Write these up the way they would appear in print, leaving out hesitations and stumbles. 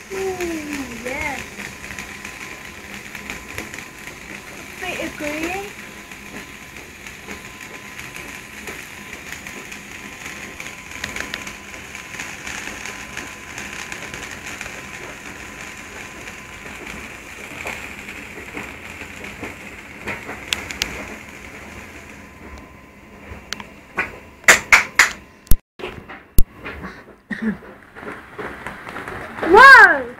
Ooh, yeah. Bit of green. Whoa!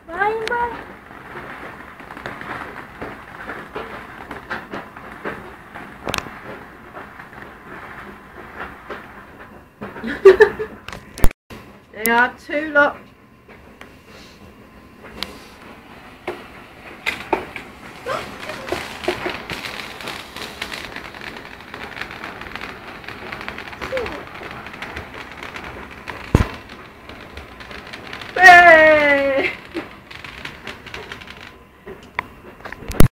Rainbow. There are two lot. Hey!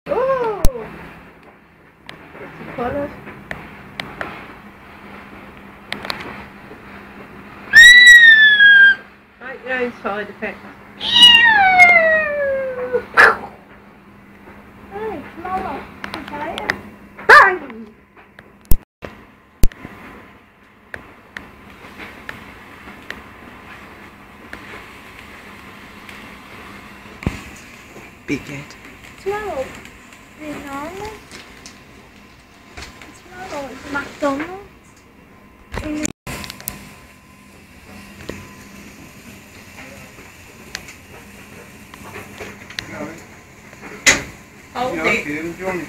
Oh! It's the colours. Make your own side effects. Hey, smaller. Bang! Big head. Smell really normal. It smells like McDonald's. Hold it. Do you want it?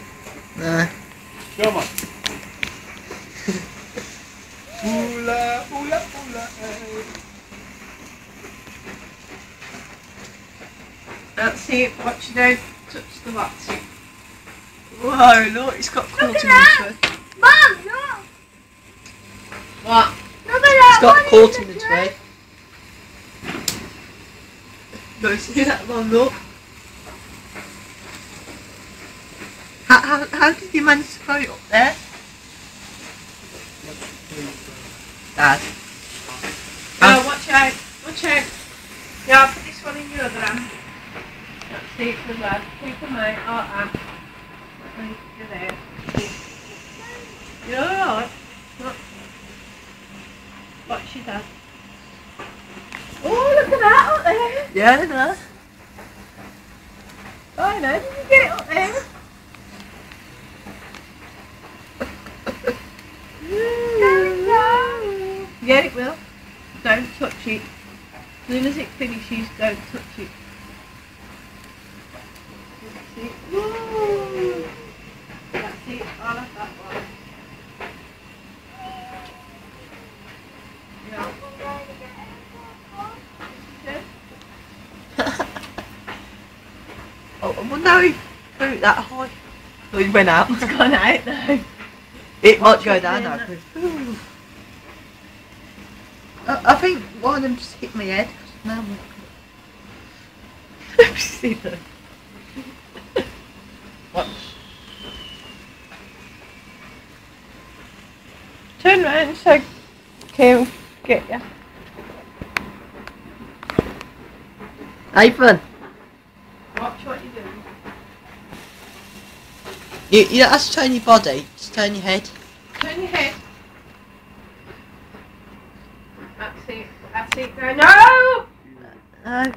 Nah. Come on. Oola, oola, oola, That's it, watch you don't touch the wax. Whoa, look, it's got caught in the tree. Mum, look! What? Look at that. It's got one caught in in the tree. tree. Go see that one, look. How did you manage to throw it up there? Dad. Oh, watch out, watch out. Yeah, I'll put this one in your other hand. That's it for that. Keep them out. You're there. You're alright. Look. Watch your dad. Oh, look at that up there. Yeah, I know. I know, did you get it up there? Yeah, it will. Don't touch it. As soon as it finishes, don't touch it. That's it. Woo! That's it. I'll have that one. Yeah. Oh, I wonder how he threw it that high. Oh, it went out. It's gone out now. It might go down now. I think one of them just hit my head. Now I'm not. See them. Watch. Turn round so Kim get you. Nathan. Watch what you're doing. You don't have to turn your body, just turn your head. Turn your head. That's it. That's it. No! No!